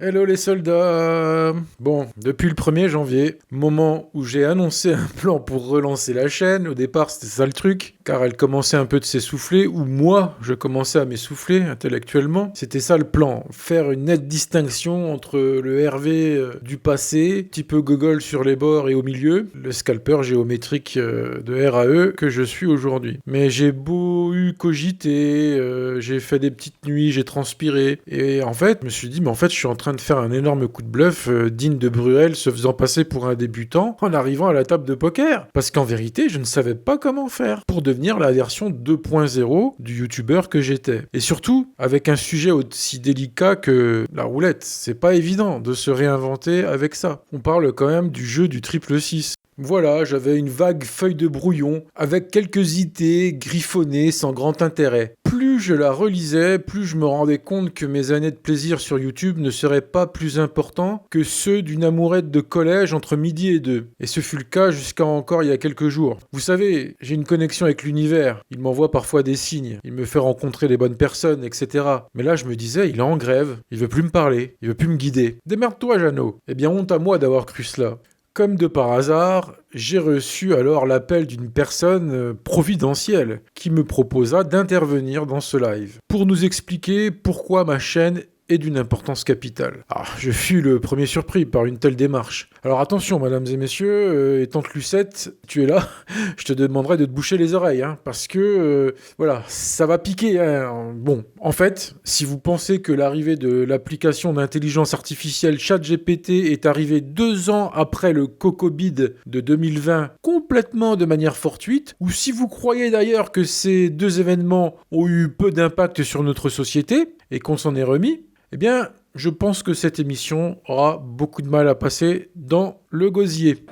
Hello les soldats. Bon, depuis le 1er janvier, moment où j'ai annoncé un plan pour relancer la chaîne, au départ c'était ça le truc, car elle commençait un peu de s'essouffler, ou moi je commençais à m'essouffler intellectuellement. C'était ça le plan, faire une nette distinction entre le Hervé du passé, petit peu gogol sur les bords et au milieu, le scalper géométrique de RAE que je suis aujourd'hui. Mais j'ai beau eu cogité, j'ai fait des petites nuits, j'ai transpiré, et en fait je me suis dit, mais en fait je suis en train de faire un énorme coup de bluff digne de Bruel se faisant passer pour un débutant en arrivant à la table de poker. Parce qu'en vérité, je ne savais pas comment faire pour devenir la version 2.0 du youtubeur que j'étais. Et surtout, avec un sujet aussi délicat que la roulette. C'est pas évident de se réinventer avec ça. On parle quand même du jeu du triple 6. Voilà, j'avais une vague feuille de brouillon avec quelques idées griffonnées sans grand intérêt. Plus je la relisais, plus je me rendais compte que mes années de plaisir sur YouTube ne seraient pas plus importants que ceux d'une amourette de collège entre midi et 2. Et ce fut le cas jusqu'à encore il y a quelques jours. Vous savez, j'ai une connexion avec l'univers. Il m'envoie parfois des signes. Il me fait rencontrer les bonnes personnes, etc. Mais là, je me disais, il est en grève. Il veut plus me parler. Il veut plus me guider. Démerde-toi, Jeannot. Eh bien, honte à moi d'avoir cru cela. Comme de par hasard, j'ai reçu alors l'appel d'une personne providentielle qui me proposa d'intervenir dans ce live pour nous expliquer pourquoi ma chaîne est d'une importance capitale. Je fus le premier surpris par une telle démarche. Alors attention, mesdames et messieurs, et tante Lucette, tu es là, je te demanderai de te boucher les oreilles, parce que, voilà, ça va piquer. Bon, en fait, si vous pensez que l'arrivée de l'application d'intelligence artificielle ChatGPT est arrivée 2 ans après le Cocobid de 2020, complètement de manière fortuite, ou si vous croyez d'ailleurs que ces deux événements ont eu peu d'impact sur notre société, et qu'on s'en est remis, eh bien, je pense que cette émission aura beaucoup de mal à passer dans le gosier.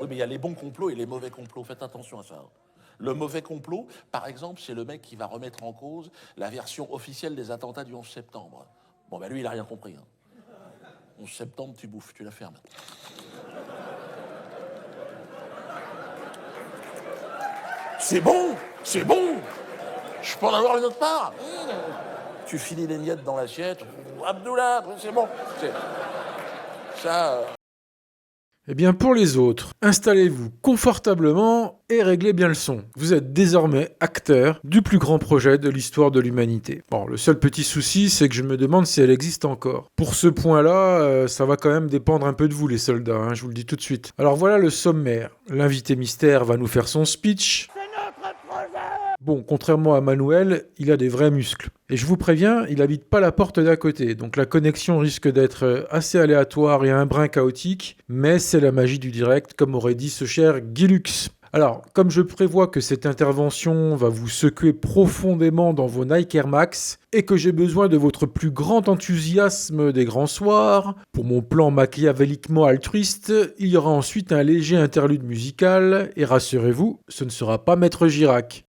Oui, mais il y a les bons complots et les mauvais complots. Faites attention à ça. Le mauvais complot, par exemple, c'est le mec qui va remettre en cause la version officielle des attentats du 11 septembre. Bon, ben lui, il a rien compris. 11 septembre, tu bouffes, tu la fermes. C'est bon, c'est bon. Je peux en avoir une autre part. Tu finis les miettes dans l'assiette. Abdullah, c'est bon. Ça. Eh bien, pour les autres, installez-vous confortablement et réglez bien le son. Vous êtes désormais acteur du plus grand projet de l'histoire de l'humanité. Bon, le seul petit souci, c'est que je me demande si elle existe encore. Pour ce point-là, ça va quand même dépendre un peu de vous, les soldats, je vous le dis tout de suite. Alors voilà le sommaire. L'invité mystère va nous faire son speech. Bon, contrairement à Manuel, il a des vrais muscles. Et je vous préviens, il habite pas la porte d'à côté, donc la connexion risque d'être assez aléatoire et un brin chaotique, mais c'est la magie du direct, comme aurait dit ce cher Guilux. Alors, comme je prévois que cette intervention va vous secouer profondément dans vos Nike Air Max, et que j'ai besoin de votre plus grand enthousiasme des grands soirs, pour mon plan machiavéliquement altruiste, il y aura ensuite un léger interlude musical, et rassurez-vous, ce ne sera pas Maître Girac.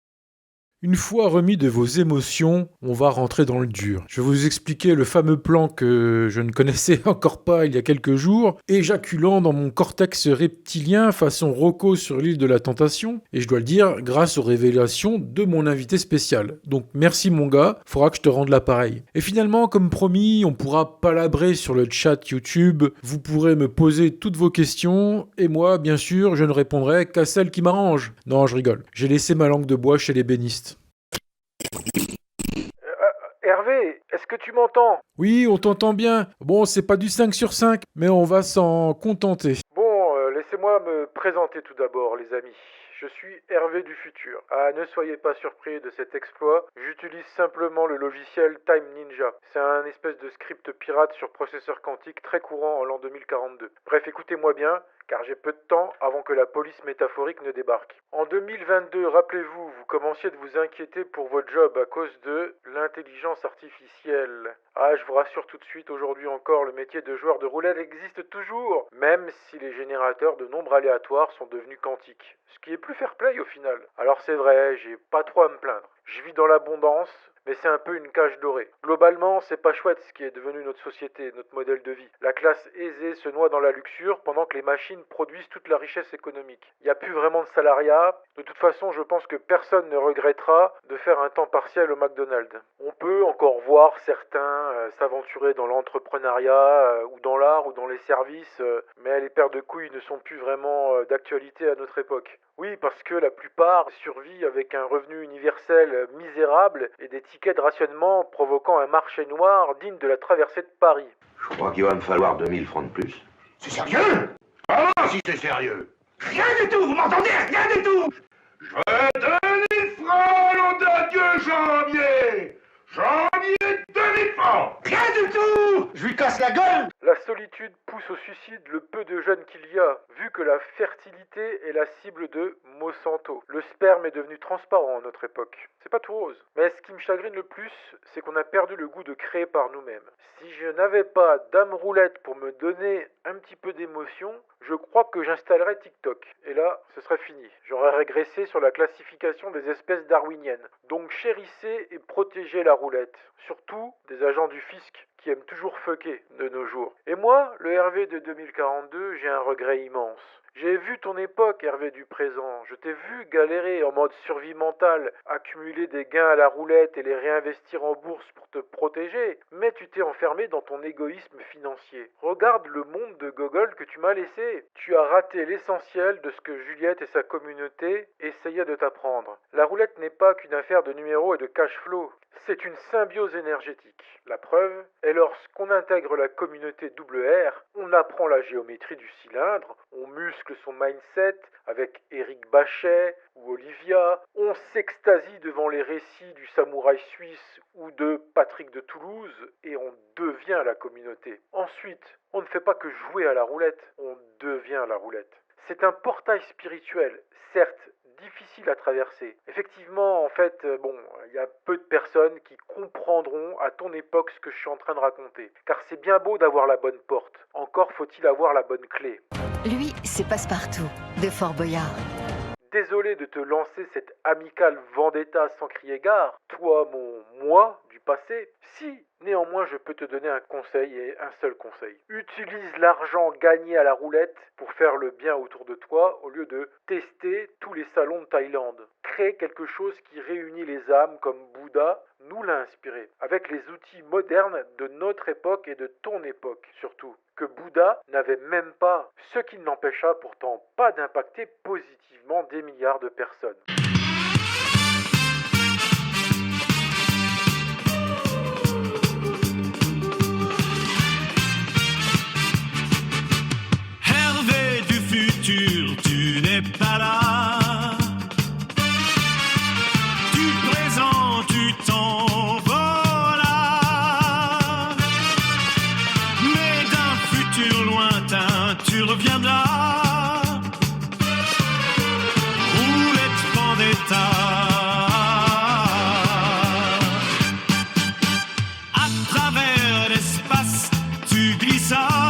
Une fois remis de vos émotions, on va rentrer dans le dur. Je vais vous expliquer le fameux plan que je ne connaissais encore pas il y a quelques jours, éjaculant dans mon cortex reptilien façon Rocco sur l'île de la Tentation, et je dois le dire, grâce aux révélations de mon invité spécial. Donc merci mon gars, faudra que je te rende l'appareil. Et finalement, comme promis, on pourra palabrer sur le chat YouTube, vous pourrez me poser toutes vos questions, et moi, bien sûr, je ne répondrai qu'à celles qui m'arrangent. Non, je rigole. J'ai laissé ma langue de bois chez les bénistes. Hervé, est-ce que tu m'entends? Oui, on t'entend bien. Bon, c'est pas du 5 sur 5, mais on va s'en contenter. Bon, laissez-moi me présenter tout d'abord, les amis. Je suis Hervé du futur. Ne soyez pas surpris de cet exploit. J'utilise simplement le logiciel Time Ninja. C'est un espèce de script pirate sur processeur quantique très courant en l'an 2042. Bref, écoutez-moi bien, car j'ai peu de temps avant que la police métaphorique ne débarque. En 2022, rappelez-vous, vous commenciez de vous inquiéter pour votre job à cause de l'intelligence artificielle. Je vous rassure tout de suite, aujourd'hui encore, le métier de joueur de roulette existe toujours, même si les générateurs de nombres aléatoires sont devenus quantiques. Ce qui est plus fair-play au final. Alors c'est vrai, j'ai pas trop à me plaindre. Je vis dans l'abondance, mais c'est un peu une cage dorée. Globalement, c'est pas chouette ce qui est devenu notre société, notre modèle de vie. La classe aisée se noie dans la luxure pendant que les machines produisent toute la richesse économique. Il n'y a plus vraiment de salariat. De toute façon, je pense que personne ne regrettera de faire un temps partiel au McDonald's. On peut encore voir certains s'aventurer dans l'entrepreneuriat ou dans l'art ou dans les services, mais les paires de couilles ne sont plus vraiment d'actualité à notre époque. Oui, parce que la plupart survivent avec un revenu universel misérable et des tickets de rationnement provoquant un marché noir digne de la traversée de Paris. Je crois qu'il va me falloir 2000 francs de plus. C'est sérieux? Ah, si c'est sérieux. Rien du tout, vous m'entendez? Rien du tout. Je veux 2000 francs, nom de Dieu, janvier. Janvier, 2000 francs. Rien du tout. Je lui casse la gueule. La solitude pousse au suicide le peu de jeunes qu'il y a, vu que la fertilité est la cible de Monsanto. Le sperme est devenu transparent à notre époque. C'est pas tout rose. Mais ce qui me chagrine le plus, c'est qu'on a perdu le goût de créer par nous-mêmes. Si je n'avais pas Dame Roulette pour me donner un petit peu d'émotion, je crois que j'installerais TikTok. Et là, ce serait fini. J'aurais régressé sur la classification des espèces darwiniennes. Donc chérissez et protégez la roulette. Surtout des agents du fisc qui aiment toujours fucker de nos jours. Et moi, le Hervé de 2042, j'ai un regret immense. J'ai vu ton époque, Hervé du présent. Je t'ai vu galérer en mode survie mentale, accumuler des gains à la roulette et les réinvestir en bourse pour te protéger. Mais tu t'es enfermé dans ton égoïsme financier. Regarde le monde de gogol que tu m'as laissé. Tu as raté l'essentiel de ce que Juliette et sa communauté essayaient de t'apprendre. La roulette n'est pas qu'une affaire de numéros et de cash flow. C'est une symbiose énergétique. La preuve est lorsqu'on intègre la communauté WR, on apprend la géométrie du cylindre, on muscle son mindset avec Éric Bachet ou Olivia, on s'extasie devant les récits du samouraï suisse ou de Patrick de Toulouse et on devient la communauté. Ensuite, on ne fait pas que jouer à la roulette, on devient la roulette. C'est un portail spirituel, certes, difficile à traverser. Effectivement, en fait, il y a peu de personnes qui comprendront à ton époque ce que je suis en train de raconter. Car c'est bien beau d'avoir la bonne porte. Encore faut-il avoir la bonne clé. Lui, c'est Passepartout, de Fort Boyard. Désolé de te lancer cette amicale vendetta sans crier gare, toi mon moi du passé. Si, néanmoins je peux te donner un conseil et un seul conseil. Utilise l'argent gagné à la roulette pour faire le bien autour de toi au lieu de tester tous les salons de Thaïlande. Crée quelque chose qui réunit les âmes comme Bouddha nous l'a inspiré, avec les outils modernes de notre époque et de ton époque surtout, que Bouddha n'avait même pas, ce qui ne l'empêcha pourtant pas d'impacter positivement des milliards de personnes. Hervé du futur, tu n'es pas là. Du présent, tu t'envolas. Mais d'un futur lointain, tu reviendras. Roulette Vendetta. À travers l'espace, tu glissas.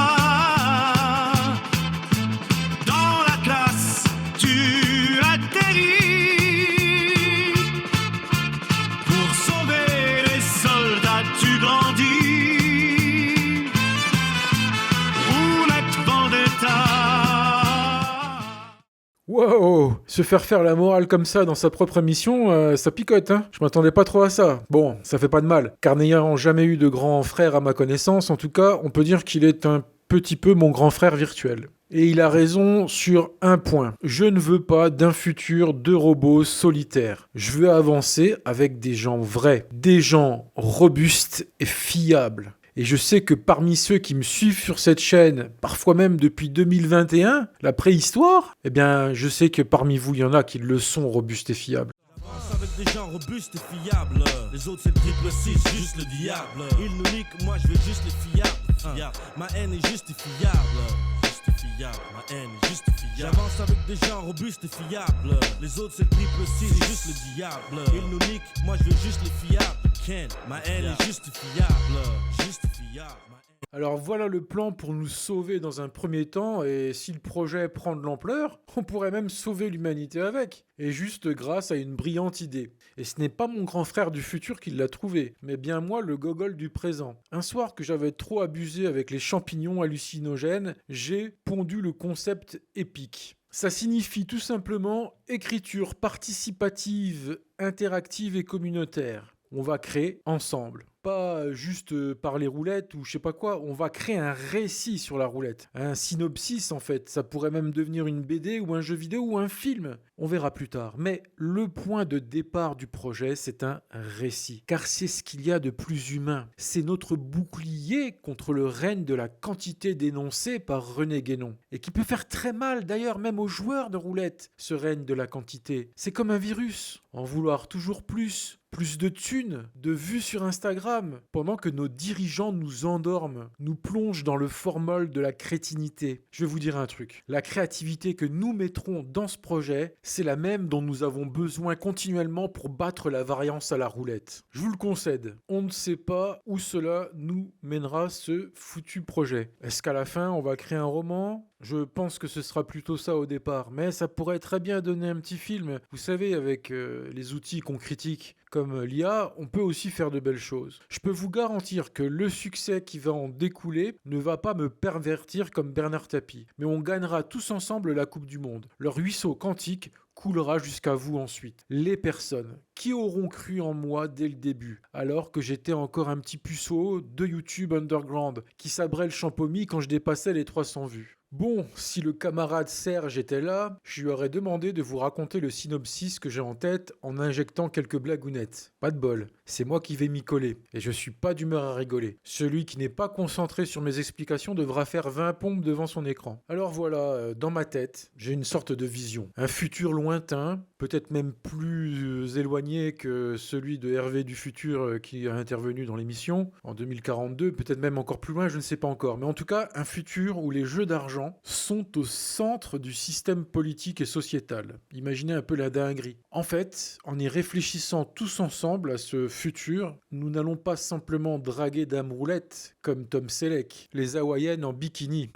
Wow, se faire la morale comme ça dans sa propre émission, ça picote, hein. Je m'attendais pas trop à ça. Bon, ça fait pas de mal, car n'ayant jamais eu de grand frère à ma connaissance, en tout cas, on peut dire qu'il est un petit peu mon grand frère virtuel. Et il a raison sur un point. Je ne veux pas d'un futur de robots solitaires. Je veux avancer avec des gens vrais, des gens robustes et fiables. Et je sais que parmi ceux qui me suivent sur cette chaîne, parfois même depuis 2021, la préhistoire, eh bien, je sais que parmi vous, il y en a qui le sont robustes et fiables. Avec des gens robustes et fiables. Les autres c'est le triple 6, juste le diable. Ils nous niquent, moi je veux juste les fiables. Ma haine est justifiable. Justifiable, ma haine est justifiable. J'avance avec des gens robustes et fiables. Les autres c'est le triple 6, juste le diable. Ils nous niquent, moi je veux juste les fiables. Ken, ma haine est justifiable. Justifiable. Alors voilà le plan pour nous sauver dans un premier temps, et si le projet prend de l'ampleur, on pourrait même sauver l'humanité avec, et juste grâce à une brillante idée. Et ce n'est pas mon grand frère du futur qui l'a trouvé, mais bien moi le gogol du présent. Un soir que j'avais trop abusé avec les champignons hallucinogènes, j'ai pondu le concept épique. Ça signifie tout simplement écriture participative, interactive et communautaire. On va créer ensemble. Pas juste par les roulettes ou je sais pas quoi, on va créer un récit sur la roulette. Un synopsis en fait, ça pourrait même devenir une BD ou un jeu vidéo ou un film. On verra plus tard. Mais le point de départ du projet, c'est un récit. Car c'est ce qu'il y a de plus humain. C'est notre bouclier contre le règne de la quantité dénoncée par René Guénon. Et qui peut faire très mal d'ailleurs même aux joueurs de roulette, ce règne de la quantité. C'est comme un virus. En vouloir toujours plus de thunes, de vues sur Instagram, pendant que nos dirigeants nous endorment, nous plongent dans le formol de la crétinité. Je vais vous dire un truc, la créativité que nous mettrons dans ce projet, c'est la même dont nous avons besoin continuellement pour battre la variance à la roulette. Je vous le concède, on ne sait pas où cela nous mènera ce foutu projet. Est-ce qu'à la fin on va créer un roman ? Je pense que ce sera plutôt ça au départ, mais ça pourrait très bien donner un petit film. Vous savez, avec les outils qu'on critique, comme l'IA, on peut aussi faire de belles choses. Je peux vous garantir que le succès qui va en découler ne va pas me pervertir comme Bernard Tapie, mais on gagnera tous ensemble la Coupe du Monde. Le ruisseau quantique coulera jusqu'à vous ensuite. Les personnes qui auront cru en moi dès le début, alors que j'étais encore un petit puceau de YouTube underground, qui sabrait le champomis quand je dépassais les 300 vues. Bon, si le camarade Serge était là, je lui aurais demandé de vous raconter le synopsis que j'ai en tête en injectant quelques blagounettes. Pas de bol, c'est moi qui vais m'y coller, et je suis pas d'humeur à rigoler. Celui qui n'est pas concentré sur mes explications devra faire 20 pompes devant son écran. Alors voilà, dans ma tête, j'ai une sorte de vision. Un futur lointain, peut-être même plus éloigné que celui de Hervé du futur qui a intervenu dans l'émission, en 2042, peut-être même encore plus loin, je ne sais pas encore. Mais en tout cas, un futur où les jeux d'argent sont au centre du système politique et sociétal. Imaginez un peu la dinguerie. En fait, en y réfléchissant tous ensemble à ce futur, nous n'allons pas simplement draguer dames roulettes comme Tom Selleck, les hawaïennes en bikini.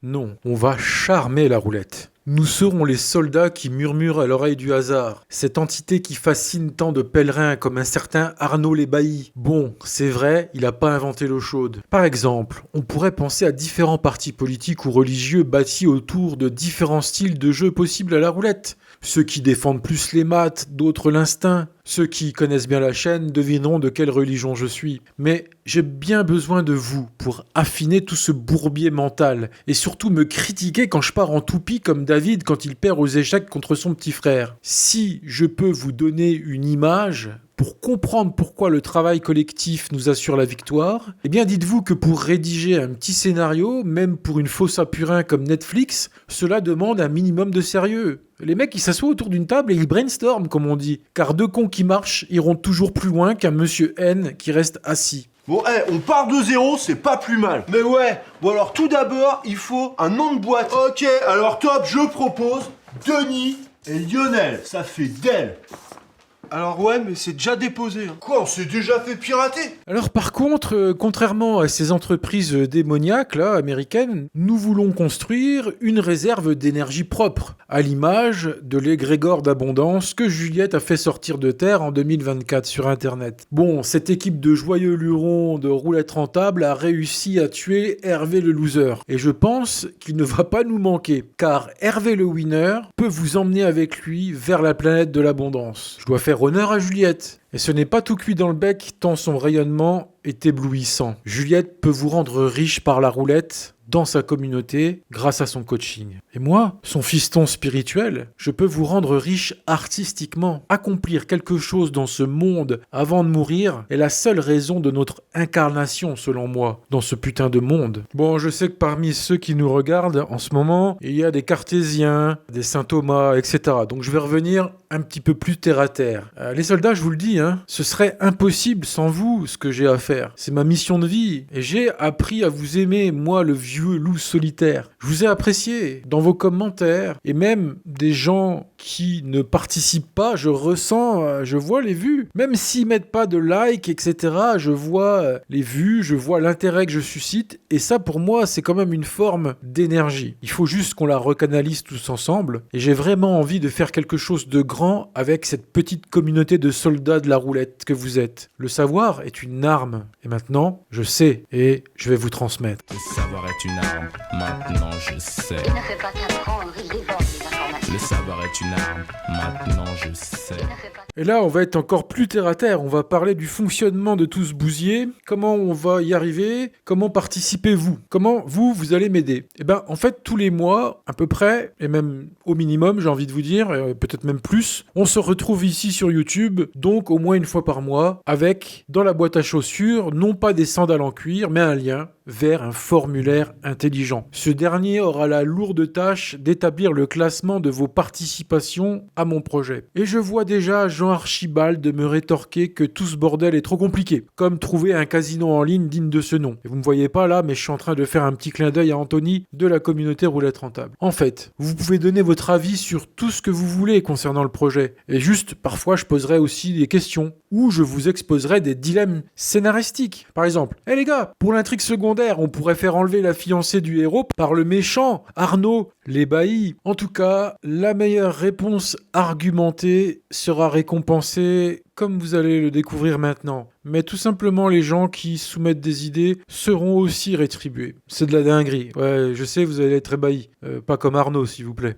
Non, on va charmer la roulette. Nous serons les soldats qui murmurent à l'oreille du hasard, cette entité qui fascine tant de pèlerins comme un certain Arnaud Lébailly. Bon, c'est vrai, il n'a pas inventé l'eau chaude. Par exemple, on pourrait penser à différents partis politiques ou religieux bâtis autour de différents styles de jeu possibles à la roulette. Ceux qui défendent plus les maths, d'autres l'instinct. Ceux qui connaissent bien la chaîne devineront de quelle religion je suis. Mais j'ai bien besoin de vous pour affiner tout ce bourbier mental et surtout me critiquer quand je pars en toupie comme David quand il perd aux échecs contre son petit frère. Si je peux vous donner une image pour comprendre pourquoi le travail collectif nous assure la victoire, eh bien dites-vous que pour rédiger un petit scénario, même pour une fausse à purin comme Netflix, cela demande un minimum de sérieux. Les mecs, ils s'assoient autour d'une table et ils brainstorment, comme on dit. Car deux cons qui marchent iront toujours plus loin qu'un monsieur N qui reste assis. Bon, on part de zéro, c'est pas plus mal. Mais ouais, bon alors tout d'abord, il faut un nom de boîte. Ok, alors top, je propose Denis et Lionel. Ça fait Del. Alors ouais, mais c'est déjà déposé. Quoi, on s'est déjà fait pirater? Alors par contre, contrairement à ces entreprises démoniaques, là, américaines, nous voulons construire une réserve d'énergie propre, à l'image de l'égrégore d'abondance que Juliette a fait sortir de terre en 2024 sur Internet. Bon, cette équipe de joyeux lurons de roulettes rentables a réussi à tuer Hervé le loser. Et je pense qu'il ne va pas nous manquer, car Hervé le winner peut vous emmener avec lui vers la planète de l'abondance. Je dois faire honneur à Juliette. Et ce n'est pas tout cuit dans le bec tant son rayonnement est éblouissant. Juliette peut vous rendre riche par la roulette, dans sa communauté, grâce à son coaching. Et moi, son fiston spirituel, je peux vous rendre riche artistiquement. Accomplir quelque chose dans ce monde avant de mourir est la seule raison de notre incarnation, selon moi, dans ce putain de monde. Bon, je sais que parmi ceux qui nous regardent en ce moment, il y a des cartésiens, des saint Thomas, etc. Donc je vais revenir un petit peu plus terre à terre. Les soldats, je vous le dis, ce serait impossible sans vous, ce que j'ai à faire. C'est ma mission de vie. Et j'ai appris à vous aimer, moi, le vieux loup solitaire. Je vous ai apprécié dans vos commentaires. Et même des gens qui ne participent pas, je ressens, je vois les vues. Même s'ils mettent pas de like, etc., je vois les vues, je vois l'intérêt que je suscite. Et ça, pour moi, c'est quand même une forme d'énergie. Il faut juste qu'on la recanalise tous ensemble. Et j'ai vraiment envie de faire quelque chose de grand avec cette petite communauté de soldats de la roulette que vous êtes. Le savoir est une arme. Et maintenant, je sais et je vais vous transmettre. Le savoir est une arme, maintenant je sais. Il ne fait pas t'apprendre, il dévore les informations. Le savoir est une arme, maintenant je sais. Il ne fait pas Et là, on va être encore plus terre à terre. On va parler du fonctionnement de tout ce bousier. Comment on va y arriver? Comment participez-vous? Comment vous allez m'aider? Eh ben, en fait, tous les mois, à peu près, et même au minimum, j'ai envie de vous dire, peut-être même plus, on se retrouve ici sur YouTube, donc au moins une fois par mois, avec, dans la boîte à chaussures, non pas des sandales en cuir, mais un lien vers un formulaire intelligent. Ce dernier aura la lourde tâche d'établir le classement de vos participations à mon projet. Et je vois déjà Jean Archibald me rétorquer que tout ce bordel est trop compliqué, comme trouver un casino en ligne digne de ce nom. Et vous me voyez pas là, mais je suis en train de faire un petit clin d'œil à Anthony de la communauté Roulette Rentable. En fait, vous pouvez donner votre avis sur tout ce que vous voulez concernant le projet. Et juste, parfois, je poserai aussi des questions, ou je vous exposerai des dilemmes scénaristiques. Par exemple, les gars, pour l'intrigue secondaire, on pourrait faire enlever la fiancée du héros par le méchant Arnaud l'Ébahi. En tout cas, la meilleure réponse argumentée sera récompensée comme vous allez le découvrir maintenant. Mais tout simplement, les gens qui soumettent des idées seront aussi rétribués. C'est de la dinguerie. Ouais, je sais, vous allez être ébahi. Pas comme Arnaud, s'il vous plaît.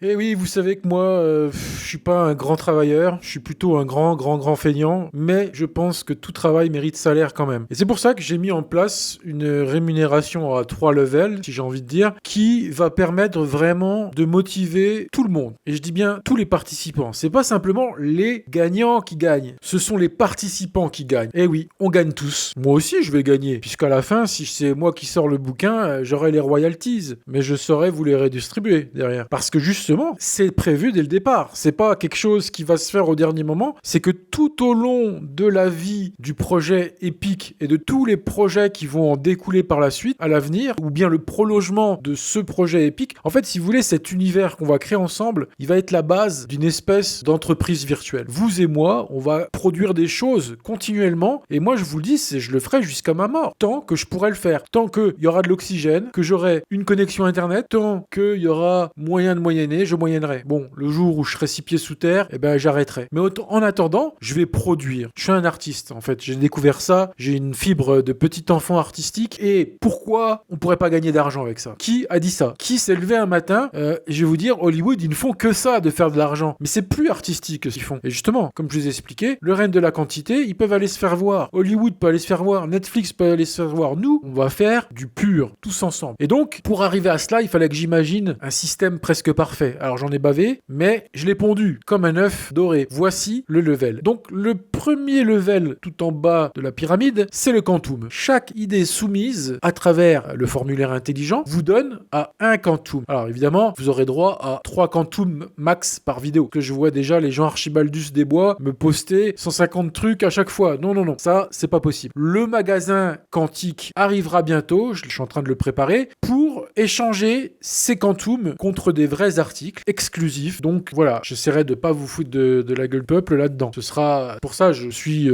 Et oui, vous savez que moi, je suis pas un grand travailleur, je suis plutôt un grand feignant, mais je pense que tout travail mérite salaire quand même. Et c'est pour ça que j'ai mis en place une rémunération à 3 levels, si j'ai envie de dire, qui va permettre vraiment de motiver tout le monde. Et je dis bien tous les participants. C'est pas simplement les gagnants qui gagnent, ce sont les participants qui gagnent. Et oui, on gagne tous. Moi aussi, je vais gagner, puisqu'à la fin, si c'est moi qui sors le bouquin, j'aurai les royalties, mais je saurai vous les redistribuer derrière. Parce que justement, c'est prévu dès le départ. C'est pas quelque chose qui va se faire au dernier moment. C'est que tout au long de la vie du projet épique et de tous les projets qui vont en découler par la suite, à l'avenir, ou bien le prolongement de ce projet épique, en fait, si vous voulez, cet univers qu'on va créer ensemble, il va être la base d'une espèce d'entreprise virtuelle. Vous et moi, on va produire des choses continuellement. Et moi, je vous le dis, je le ferai jusqu'à ma mort. Tant que je pourrai le faire. Tant qu'il y aura de l'oxygène, que j'aurai une connexion Internet, tant qu'il y aura moyen de moyenner, je moyennerai. Bon, le jour où je serai 6 pieds sous terre, eh ben j'arrêterai. Mais en attendant, je vais produire. Je suis un artiste, en fait. J'ai découvert ça. J'ai une fibre de petit enfant artistique. Et pourquoi on pourrait pas gagner d'argent avec ça? Qui a dit ça? Qui s'est levé un matin? Je vais vous dire, Hollywood, ils ne font que ça, de faire de l'argent. Mais c'est plus artistique ce qu'ils font. Et justement, comme je vous ai expliqué, le règne de la quantité, ils peuvent aller se faire voir. Hollywood peut aller se faire voir. Netflix peut aller se faire voir. Nous, on va faire du pur, tous ensemble. Et donc, pour arriver à cela, il fallait que j'imagine un système presque parfait. Alors j'en ai bavé, mais je l'ai pondu comme un œuf doré. Voici le level. Donc le premier level tout en bas de la pyramide, c'est le quantum. Chaque idée soumise à travers le formulaire intelligent vous donne à un quantum. Alors évidemment, vous aurez droit à 3 quantums max par vidéo. Que je vois déjà les gens Archibaldus des Bois me poster 150 trucs à chaque fois. Non, ça c'est pas possible. Le magasin quantique arrivera bientôt, je suis en train de le préparer, pour échanger ces quantums contre des vrais articles exclusifs. Donc voilà, j'essaierai de pas vous foutre de la gueule peuple là-dedans. Ce sera pour ça, je suis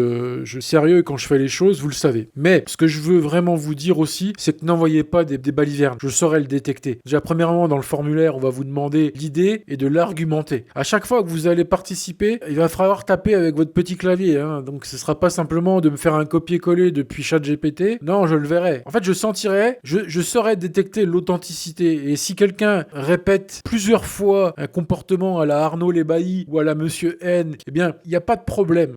sérieux quand je fais les choses, vous le savez. Mais ce que je veux vraiment vous dire aussi, c'est que n'envoyez pas des balivernes. Je saurai le détecter. Déjà, premièrement, dans le formulaire, on va vous demander l'idée et de l'argumenter. À chaque fois que vous allez participer, il va falloir taper avec votre petit clavier. Donc ce sera pas simplement de me faire un copier-coller depuis ChatGPT. Non, je le verrai. En fait, je sentirai, je saurai détecter l'authenticité. Et si quelqu'un répète plusieurs fois un comportement à la Arnaud l'Ébahi ou à la Monsieur N, eh bien, il n'y a pas de problème.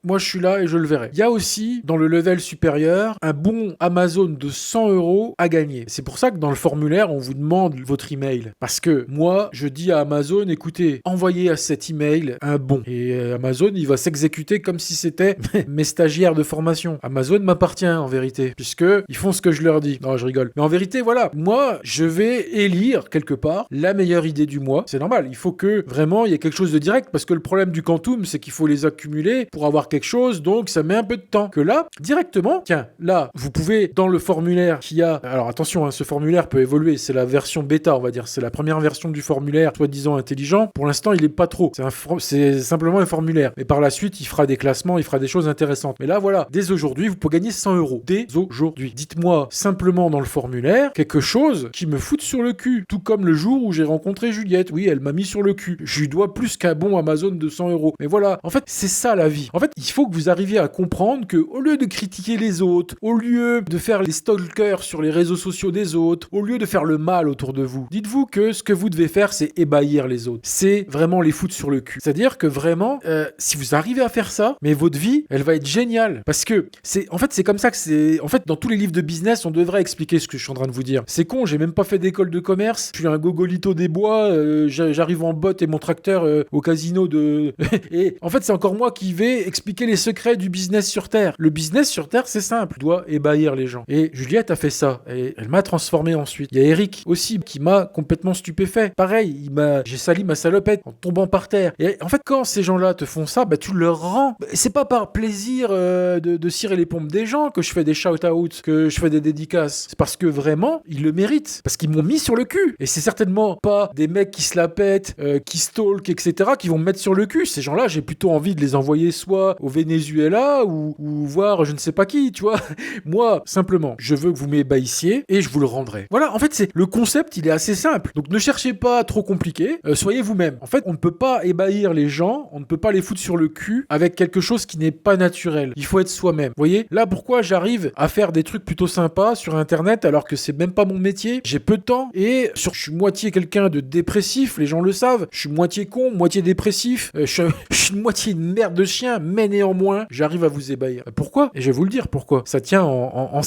Moi je suis là et je le verrai. Il y a aussi, dans le level supérieur, un bon Amazon de 100 € à gagner. C'est pour ça que dans le formulaire, on vous demande votre email. Parce que moi, je dis à Amazon, écoutez, envoyez à cet email un bon. Et Amazon, il va s'exécuter comme si c'était mes stagiaires de formation. Amazon m'appartient en vérité, puisque ils font ce que je leur dis. Non, je rigole. Mais en vérité, voilà, moi, je vais élire quelque part la meilleure idée du mois. C'est normal, il faut que vraiment il y a quelque chose de direct, parce que le problème du quantum, c'est qu'il faut les accumuler pour avoir quelque chose, donc ça met un peu de temps. Que là, directement, tiens, là, vous pouvez, dans le formulaire qu'il y a, alors attention, hein, ce formulaire peut évoluer, c'est la version bêta, on va dire, c'est la première version du formulaire, soi-disant intelligent. Pour l'instant, il est pas trop, c'est simplement un formulaire. Mais par la suite, il fera des classements, il fera des choses intéressantes. Mais là, voilà, dès aujourd'hui, vous pouvez gagner 100 €. Dès aujourd'hui. Dites-moi simplement dans le formulaire quelque chose qui me foute sur le cul. Tout comme le jour où j'ai rencontré Juliette. Oui, elle m'a mis sur le cul. Je lui dois plus qu'un bon Amazon de 100 €. Mais voilà, en fait, c'est ça la vie. En fait, il faut que vous arriviez à comprendre que au lieu de critiquer les autres, au lieu de faire les stalkers sur les réseaux sociaux des autres, au lieu de faire le mal autour de vous, dites-vous que ce que vous devez faire, c'est ébahir les autres. C'est vraiment les foutre sur le cul. C'est-à-dire que vraiment, si vous arrivez à faire ça, mais votre vie, elle va être géniale. Parce que c'est comme ça que c'est. En fait, dans tous les livres de business, on devrait expliquer ce que je suis en train de vous dire. C'est con, j'ai même pas fait d'école de commerce. Je suis un gogolito des bois. J'arrive en botte et mon tracteur au casino de. Et en fait, c'est encore moi qui vais expliquer les secrets du business sur Terre. Le business sur Terre, c'est simple. Tu dois ébahir les gens. Et Juliette a fait ça. Et elle m'a transformé ensuite. Il y a Eric aussi qui m'a complètement stupéfait. Pareil, j'ai sali ma salopette en tombant par terre. Et en fait, quand ces gens-là te font ça, bah tu leur rends. C'est pas par plaisir de cirer les pompes des gens que je fais des shout-outs, que je fais des dédicaces. C'est parce que vraiment, ils le méritent. Parce qu'ils m'ont mis sur le cul. Et c'est certainement pas des mecs qui se la pètent, qui stalk, etc., qui vont me mettre sur le cul. Ces gens-là, j'ai plutôt envie de les envoyer soit au Venezuela ou voir je ne sais pas qui, tu vois. Moi, simplement, je veux que vous m'ébahissiez et je vous le rendrai. Voilà, en fait, le concept, il est assez simple. Donc ne cherchez pas trop compliqué, soyez vous-même. En fait, on ne peut pas ébahir les gens, on ne peut pas les foutre sur le cul avec quelque chose qui n'est pas naturel. Il faut être soi-même. Vous voyez, là, pourquoi j'arrive à faire des trucs plutôt sympas sur Internet alors que c'est même pas mon métier. J'ai peu de temps et je suis moitié quelqu'un de dépressif, les gens le savent. Je suis moitié con, moitié dépressif. Je suis une moitié une merde de chien, mais néanmoins, j'arrive à vous ébahir. Pourquoi? Et je vais vous le dire pourquoi. Ça tient en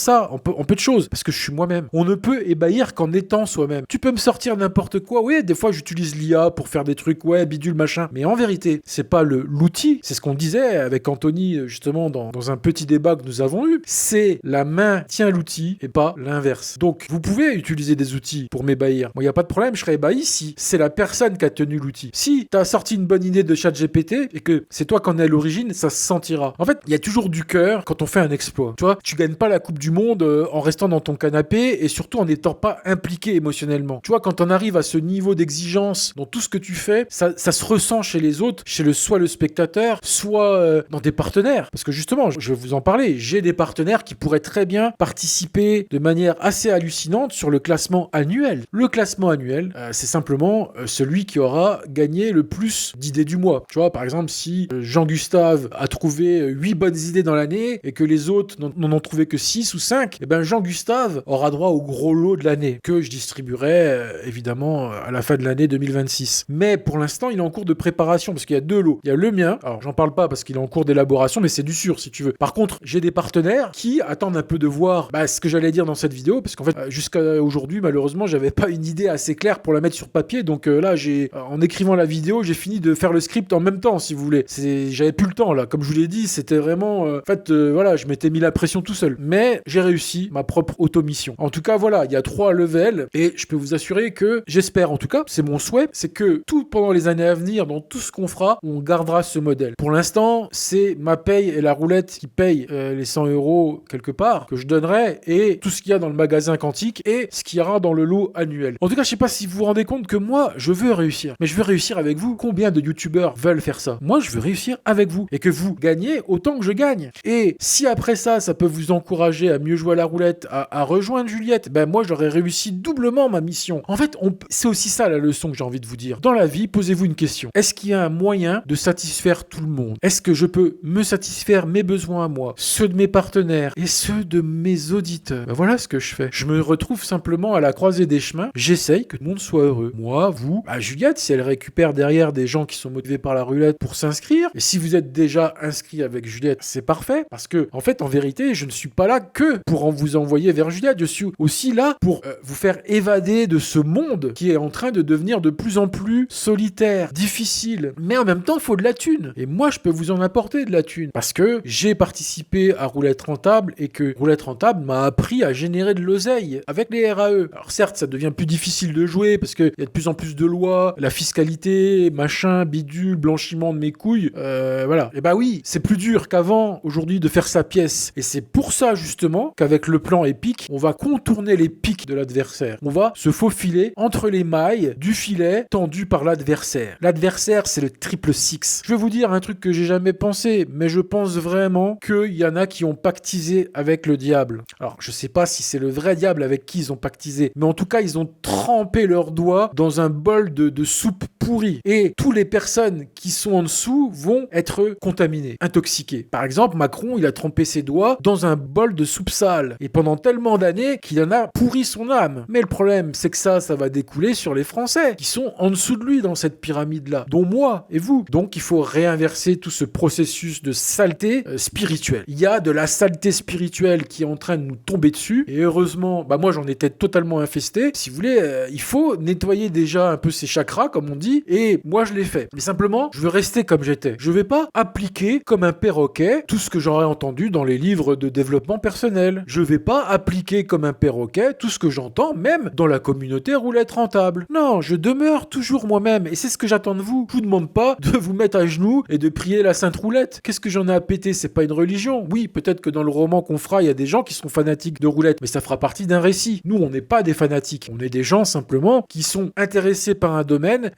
peu de choses. Parce que je suis moi-même. On ne peut ébahir qu'en étant soi-même. Tu peux me sortir n'importe quoi. Oui, des fois, j'utilise l'IA pour faire des trucs, ouais, bidule, machin. Mais en vérité, c'est pas l'outil. C'est ce qu'on disait avec Anthony, justement, dans un petit débat que nous avons eu. C'est la main tient l'outil et pas l'inverse. Donc, vous pouvez utiliser des outils pour m'ébahir. Moi, il n'y a pas de problème, je serai ébahi si c'est la personne qui a tenu l'outil. Si t'as sorti une bonne idée de ChatGPT et que c'est toi qui en es à l'origine, ça se sentira. En fait, il y a toujours du cœur quand on fait un exploit. Tu vois, tu gagnes pas la Coupe du Monde en restant dans ton canapé et surtout en n'étant pas impliqué émotionnellement. Tu vois, quand on arrive à ce niveau d'exigence dans tout ce que tu fais, ça se ressent chez les autres, soit le spectateur, soit dans des partenaires. Parce que justement, je vais vous en parler, j'ai des partenaires qui pourraient très bien participer de manière assez hallucinante sur le classement annuel. Le classement annuel, c'est simplement celui qui aura gagné le plus d'idées du mois. Tu vois, par exemple, si Jean-Gustave a trouvé 8 bonnes idées dans l'année et que les autres n'en ont trouvé que 6 ou 5, et ben Jean-Gustave aura droit au gros lot de l'année que je distribuerai évidemment à la fin de l'année 2026. Mais pour l'instant, il est en cours de préparation parce qu'il y a 2 lots. Il y a le mien, alors j'en parle pas parce qu'il est en cours d'élaboration, mais c'est du sûr si tu veux. Par contre, j'ai des partenaires qui attendent un peu de voir ce que j'allais dire dans cette vidéo parce qu'en fait, jusqu'à aujourd'hui, malheureusement, j'avais pas une idée assez claire pour la mettre sur papier. Donc là, en écrivant la vidéo, j'ai fini de faire le script en même temps, si vous voulez. J'avais plus le temps là. Comme je vous l'ai dit, c'était vraiment... voilà, je m'étais mis la pression tout seul. Mais j'ai réussi ma propre automission. En tout cas, voilà, il y a 3 levels et je peux vous assurer que, j'espère en tout cas, c'est mon souhait, c'est que tout pendant les années à venir, dans tout ce qu'on fera, on gardera ce modèle. Pour l'instant, c'est ma paye et la roulette qui paye les 100 € quelque part que je donnerai et tout ce qu'il y a dans le magasin quantique et ce qu'il y aura dans le lot annuel. En tout cas, je sais pas si vous vous rendez compte que moi, je veux réussir. Mais je veux réussir avec vous. Combien de youtubeurs veulent faire ça? Moi, je veux réussir avec vous et que vous gagnez autant que je gagne. Et si après ça peut vous encourager à mieux jouer à la roulette, à rejoindre Juliette, ben moi, j'aurais réussi doublement ma mission. En fait, c'est aussi ça la leçon que j'ai envie de vous dire. Dans la vie, posez-vous une question. Est-ce qu'il y a un moyen de satisfaire tout le monde? Est-ce que je peux me satisfaire mes besoins à moi, ceux de mes partenaires et ceux de mes auditeurs? Ben voilà ce que je fais. Je me retrouve simplement à la croisée des chemins. J'essaye que tout le monde soit heureux. Moi, vous, Juliette, si elle récupère derrière des gens qui sont motivés par la roulette pour s'inscrire, et si vous êtes déjà inscrit avec Juliette, c'est parfait, parce que, en fait, en vérité, je ne suis pas là que pour vous envoyer vers Juliette, je suis aussi là pour vous faire évader de ce monde qui est en train de devenir de plus en plus solitaire, difficile, mais en même temps, il faut de la thune. Et moi, je peux vous en apporter de la thune, parce que j'ai participé à Roulette Rentable, et que Roulette Rentable m'a appris à générer de l'oseille avec les RAE. Alors certes, ça devient plus difficile de jouer, parce qu'il y a de plus en plus de lois, la fiscalité saleté, machin, bidule, blanchiment de mes couilles, voilà. Et bah oui, c'est plus dur qu'avant, aujourd'hui, de faire sa pièce. Et c'est pour ça, justement, qu'avec le plan épique, on va contourner les pics de l'adversaire. On va se faufiler entre les mailles du filet tendu par l'adversaire. L'adversaire, c'est le triple six. Je vais vous dire un truc que j'ai jamais pensé, mais je pense vraiment qu'il y en a qui ont pactisé avec le diable. Alors, je sais pas si c'est le vrai diable avec qui ils ont pactisé, mais en tout cas, ils ont trempé leurs doigts dans un bol de soupe pourrie. Et toutes les personnes qui sont en dessous vont être contaminées, intoxiquées. Par exemple, Macron, il a trempé ses doigts dans un bol de soupe sale. Et pendant tellement d'années qu'il en a pourri son âme. Mais le problème, c'est que ça va découler sur les Français, qui sont en dessous de lui dans cette pyramide-là, dont moi et vous. Donc, il faut réinverser tout ce processus de saleté spirituelle. Il y a de la saleté spirituelle qui est en train de nous tomber dessus. Et heureusement, bah moi, j'en étais totalement infesté. Si vous voulez, il faut nettoyer déjà un peu ses chakras, comme on dit. Et moi, je l'ai fait. Mais simplement, je veux rester comme j'étais. Je vais pas appliquer comme un perroquet tout ce que j'aurais entendu dans les livres de développement personnel. Je vais pas appliquer comme un perroquet tout ce que j'entends même dans la communauté roulette rentable. Non, je demeure toujours moi-même et c'est ce que j'attends de vous. Je vous demande pas de vous mettre à genoux et de prier la sainte roulette. Qu'est-ce que j'en ai à péter? C'est pas une religion. Oui, peut-être que dans le roman qu'on fera, il y a des gens qui sont fanatiques de roulette, mais ça fera partie d'un récit. Nous, on n'est pas des fanatiques. On est des gens simplement qui sont intéressés par un domaine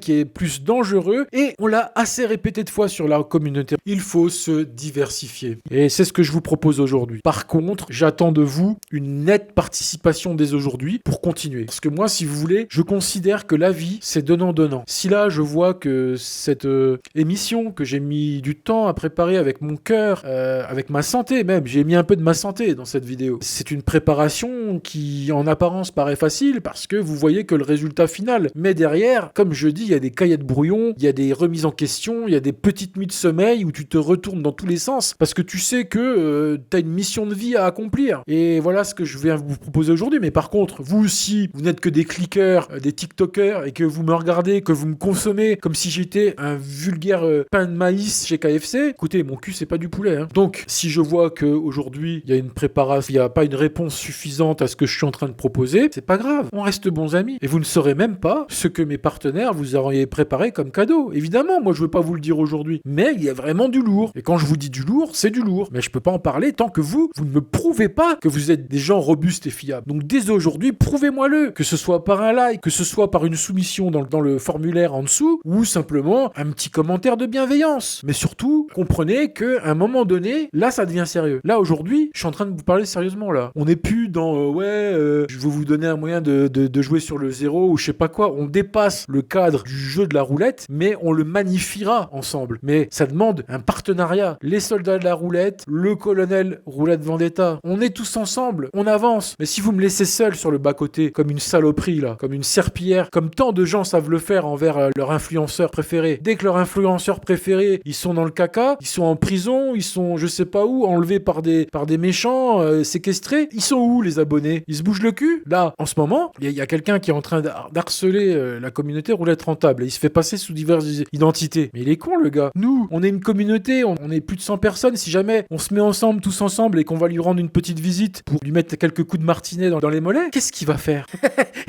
qui est plus dangereux et on l'a assez répété de fois sur la communauté. Il faut se diversifier. Et c'est ce que je vous propose aujourd'hui. Par contre, j'attends de vous une nette participation dès aujourd'hui pour continuer. Parce que moi, si vous voulez, je considère que la vie, c'est donnant-donnant. Si là, je vois que cette émission que j'ai mis du temps à préparer avec mon cœur, avec ma santé même, j'ai mis un peu de ma santé dans cette vidéo. C'est une préparation qui, en apparence, paraît facile parce que vous voyez que le résultat final. Mais derrière, comme je dis, il y a des cahiers de brouillon, il y a des remises en question, il y a des petites nuits de sommeil où tu te retournes dans tous les sens parce que tu sais que tu as une mission de vie à accomplir. Et voilà ce que je viens vous proposer aujourd'hui. Mais par contre, vous aussi, vous n'êtes que des clickers, des tiktokers et que vous me regardez, que vous me consommez comme si j'étais un vulgaire pain de maïs chez KFC. Écoutez, mon cul, c'est pas du poulet. Hein. Donc, si je vois qu'aujourd'hui, il y a une préparation, il n'y a pas une réponse suffisante à ce que je suis en train de proposer, c'est pas grave. On reste bons amis. Et vous ne saurez même pas ce que mes partenaires vous auriez préparé comme cadeau. Évidemment, moi, je veux pas vous le dire aujourd'hui. Mais il y a vraiment du lourd. Et quand je vous dis du lourd, c'est du lourd. Mais je peux pas en parler tant que vous ne me prouvez pas que vous êtes des gens robustes et fiables. Donc, dès aujourd'hui, prouvez-moi-le. Que ce soit par un like, que ce soit par une soumission dans le formulaire en dessous, ou simplement un petit commentaire de bienveillance. Mais surtout, comprenez qu'à un moment donné, là, ça devient sérieux. Là, aujourd'hui, je suis en train de vous parler sérieusement, là. On n'est plus dans, je vais vous donner un moyen de jouer sur le zéro, ou je sais pas quoi. On dépasse le cadre du jeu de la roulette, mais on le magnifiera ensemble. Mais ça demande un partenariat. Les soldats de la roulette, le colonel Roulette Vendetta. On est tous ensemble, on avance. Mais si vous me laissez seul sur le bas-côté, comme une saloperie, là, comme une serpillière, comme tant de gens savent le faire envers leur influenceur préféré. Dès que leur influenceur préféré, ils sont dans le caca, ils sont en prison, ils sont je sais pas où, enlevés par des méchants, séquestrés. Ils sont où les abonnés? Ils se bougent le cul? Là, en ce moment, il y a quelqu'un qui est en train d'harceler la communauté roulette rentable et il se fait passer sous diverses identités. Mais il est con le gars. Nous, on est une communauté, on est plus de 100 personnes. Si jamais on se met ensemble, tous ensemble, et qu'on va lui rendre une petite visite pour lui mettre quelques coups de martinet dans les mollets, qu'est-ce qu'il va faire?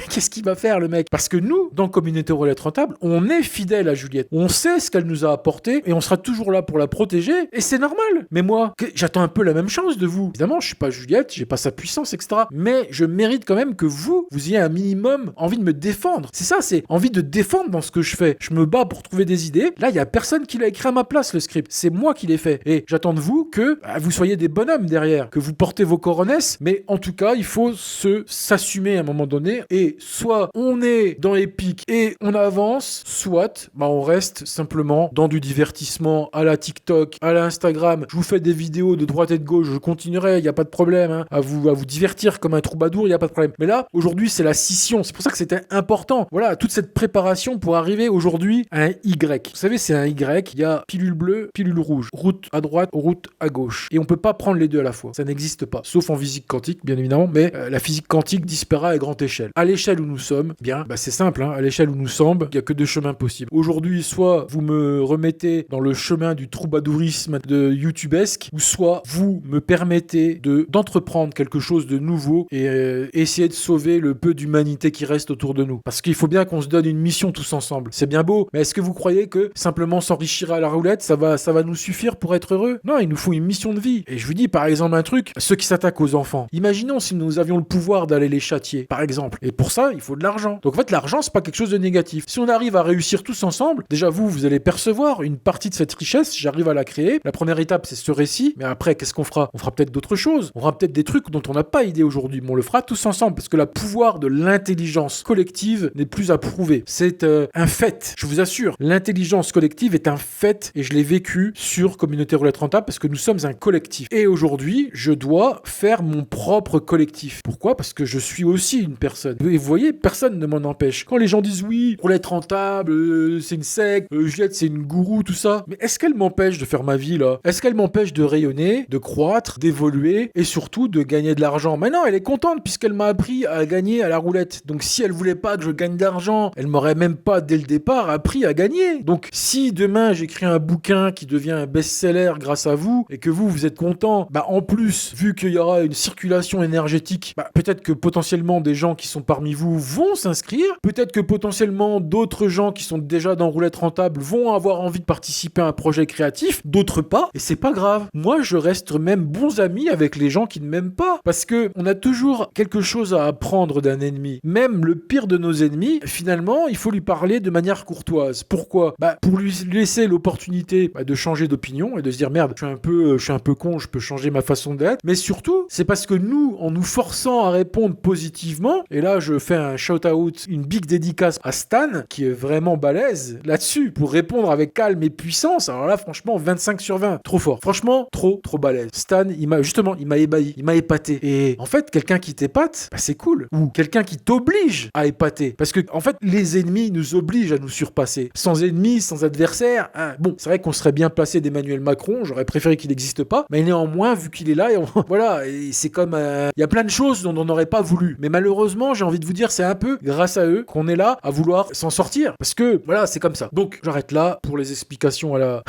Qu'est-ce qu'il va faire le mec? Parce que nous, dans communauté roulette rentable, on est fidèle à Juliette. On sait ce qu'elle nous a apporté et on sera toujours là pour la protéger et c'est normal. Mais moi, j'attends un peu la même chose de vous. Évidemment, je suis pas Juliette, j'ai pas sa puissance, etc. Mais je mérite quand même que vous ayez un minimum envie de me défendre. C'est ça, c'est envie de défendre dans ce que je fais. Je me bats pour trouver des idées. Là, il y a personne qui l'a écrit à ma place, le script. C'est moi qui l'ai fait. Et j'attends de vous que vous soyez des bonhommes derrière, que vous portez vos coronesses. Mais en tout cas, il faut s'assumer à un moment donné. Et soit on est dans Epic et on avance, soit on reste simplement dans du divertissement à la TikTok, à la Instagram. Je vous fais des vidéos de droite et de gauche, je continuerai, il n'y a pas de problème, hein, à vous divertir comme un troubadour, il n'y a pas de problème. Mais là, aujourd'hui, c'est la scission. C'est pour ça que c'était important. Voilà, toute cette préparation pour arriver aujourd'hui à un Y. Vous savez, c'est un Y, il y a pilule bleue, pilule rouge, route à droite, route à gauche. Et on peut pas prendre les deux à la fois. Ça n'existe pas. Sauf en physique quantique, bien évidemment, mais la physique quantique disparaît à grande échelle. À l'échelle où nous sommes, c'est simple, hein, à l'échelle où nous sommes, il n'y a que deux chemins possibles. Aujourd'hui, soit vous me remettez dans le chemin du troubadourisme de YouTubesque, ou soit vous me permettez d'entreprendre quelque chose de nouveau et essayer de sauver le peu d'humanité qui reste autour de nous. Parce qu'il faut bien qu'on se donne une mission mission tous ensemble. C'est bien beau, mais est-ce que vous croyez que simplement s'enrichir à la roulette, ça va nous suffire pour être heureux? Non, il nous faut une mission de vie. Et je vous dis par exemple un truc, ceux qui s'attaquent aux enfants. Imaginons si nous avions le pouvoir d'aller les châtier, par exemple. Et pour ça, il faut de l'argent. Donc en fait, l'argent, c'est pas quelque chose de négatif. Si on arrive à réussir tous ensemble, déjà vous allez percevoir une partie de cette richesse, j'arrive à la créer. La première étape, c'est ce récit, mais après, qu'est-ce qu'on fera? On fera peut-être d'autres choses. On aura peut-être des trucs dont on n'a pas idée aujourd'hui, mais on le fera tous ensemble, parce que le pouvoir de l'intelligence collective n'est plus à prouver. C'est un fait, je vous assure. L'intelligence collective est un fait, et je l'ai vécu sur Communauté Roulette Rentable, parce que nous sommes un collectif. Et aujourd'hui, je dois faire mon propre collectif. Pourquoi? Parce que je suis aussi une personne. Et vous voyez, personne ne m'en empêche. Quand les gens disent oui, Roulette Rentable, c'est une secte, Juliette c'est une gourou, tout ça, mais est-ce qu'elle m'empêche de faire ma vie là? Est-ce qu'elle m'empêche de rayonner, de croître, d'évoluer et surtout de gagner de l'argent? Mais non, elle est contente puisqu'elle m'a appris à gagner à la roulette. Donc si elle voulait pas que je gagne d'argent, elle m'aurait même pas dès le départ appris à gagner. Donc si demain j'écris un bouquin qui devient un best-seller grâce à vous et que vous êtes content, bah en plus, vu qu'il y aura une circulation énergétique, bah peut-être que potentiellement des gens qui sont parmi vous vont s'inscrire, peut-être que potentiellement d'autres gens qui sont déjà dans Roulette Rentable vont avoir envie de participer à un projet créatif, d'autres pas, et c'est pas grave. Moi, je reste même bons amis avec les gens qui ne m'aiment pas, parce que on a toujours quelque chose à apprendre d'un ennemi. Même le pire de nos ennemis, finalement, il faut lui parler de manière courtoise. Pourquoi? Bah pour lui laisser l'opportunité de changer d'opinion et de se dire merde, je suis un peu con, je peux changer ma façon d'être, mais surtout, c'est parce que nous, en nous forçant à répondre positivement, et là je fais un shout-out, une big dédicace à Stan, qui est vraiment balèze là-dessus, pour répondre avec calme et puissance. Alors là, franchement, 25 sur 20, trop fort. Franchement, trop balèze. Stan, il m'a ébahi, il m'a épaté. Et en fait, quelqu'un qui t'épate, bah c'est cool. Ou quelqu'un qui t'oblige à épater. Parce que, en fait, les ennemis nous obligent à nous surpasser. Sans ennemis, sans adversaire, hein, bon, c'est vrai qu'on serait bien placé d'Emmanuel Macron, j'aurais préféré qu'il n'existe pas, mais néanmoins, vu qu'il est là, et voilà, et c'est comme... Il y a plein de choses dont on n'aurait pas voulu. Mais malheureusement, j'ai envie de vous dire, c'est un peu grâce à eux qu'on est là à vouloir s'en sortir. Parce que, voilà, c'est comme ça. Donc, j'arrête là pour les explications à la,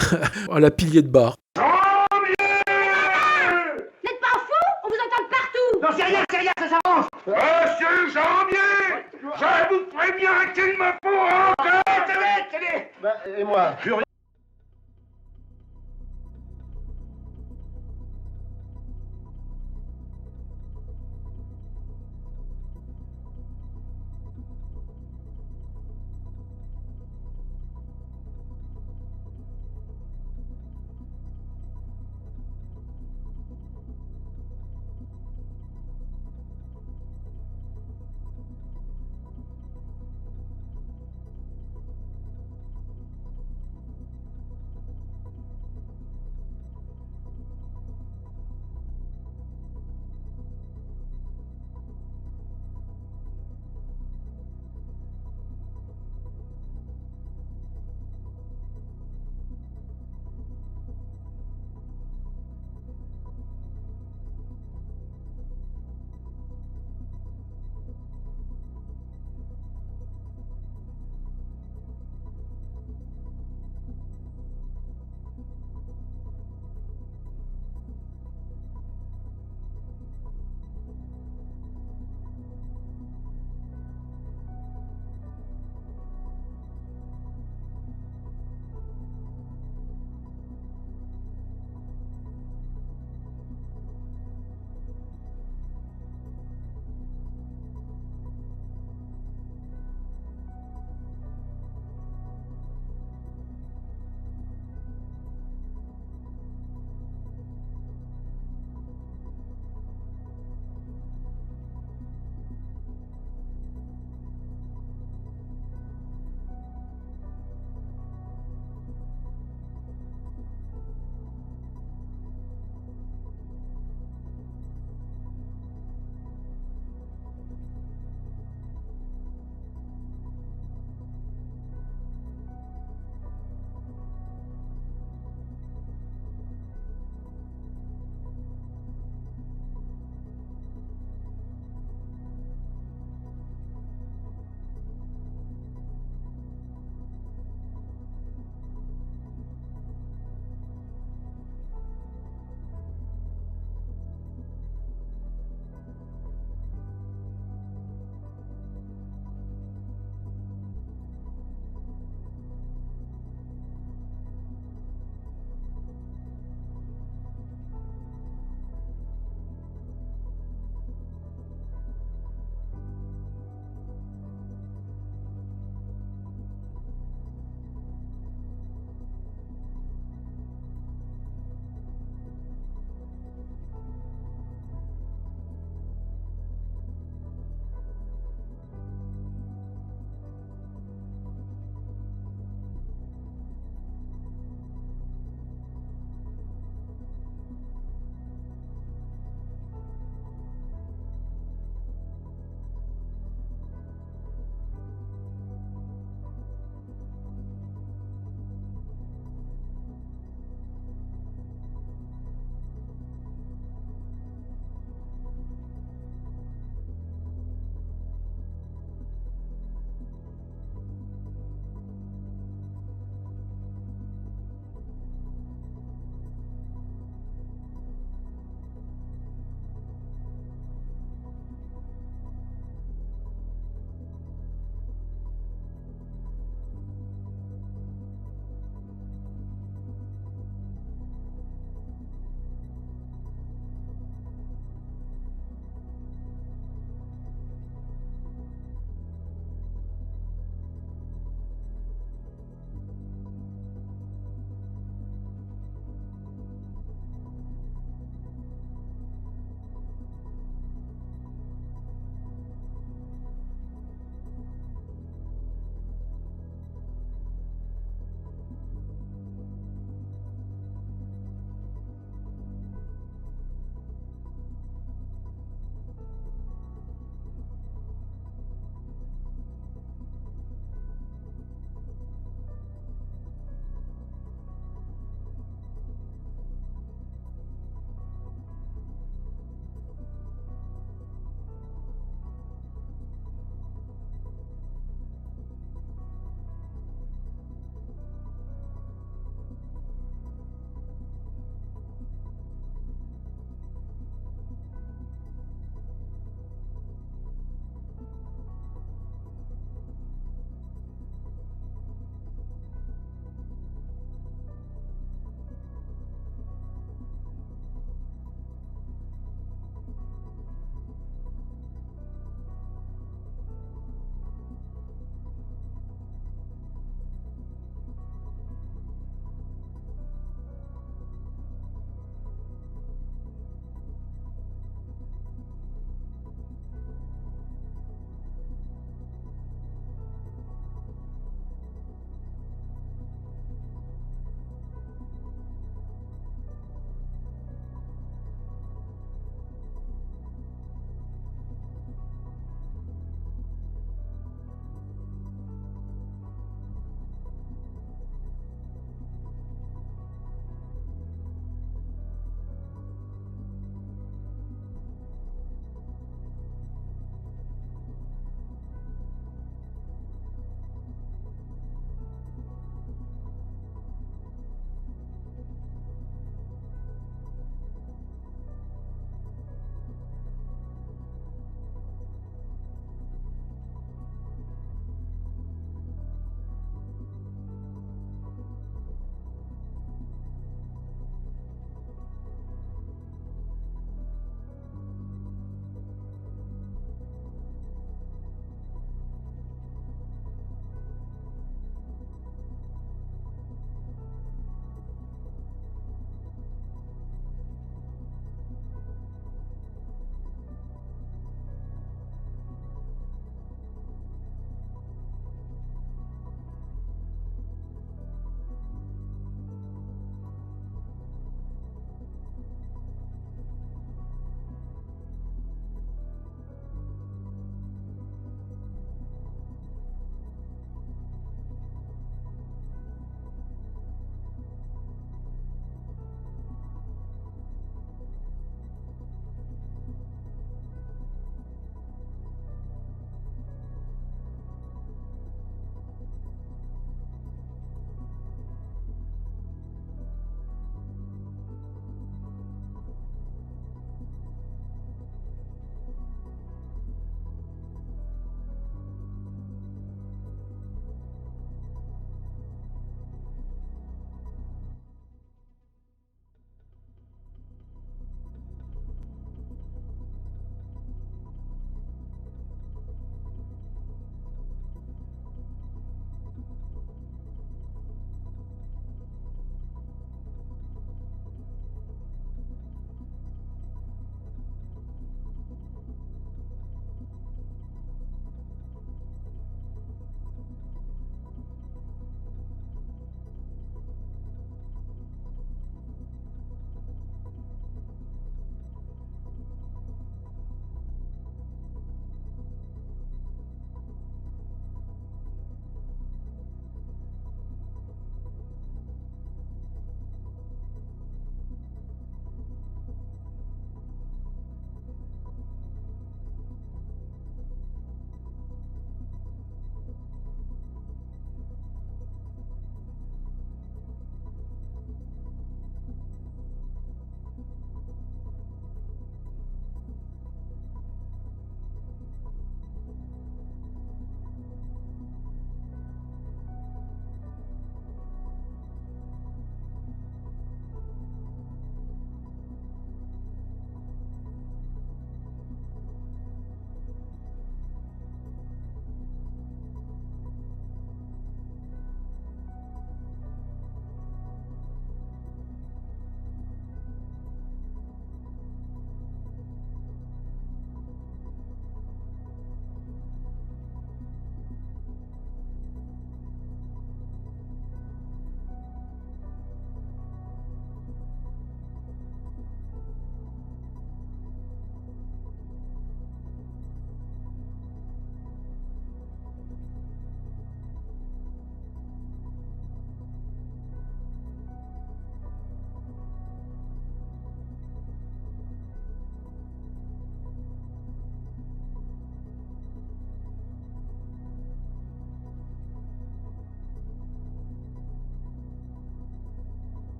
à la pilier de bar. N'êtes pas fou? On vous entend de partout! Non, c'est rien, ça s'arrange. Monsieur Jambier, je vous préviens qu'il me faut encore... Tenez. Et moi? Plus rien.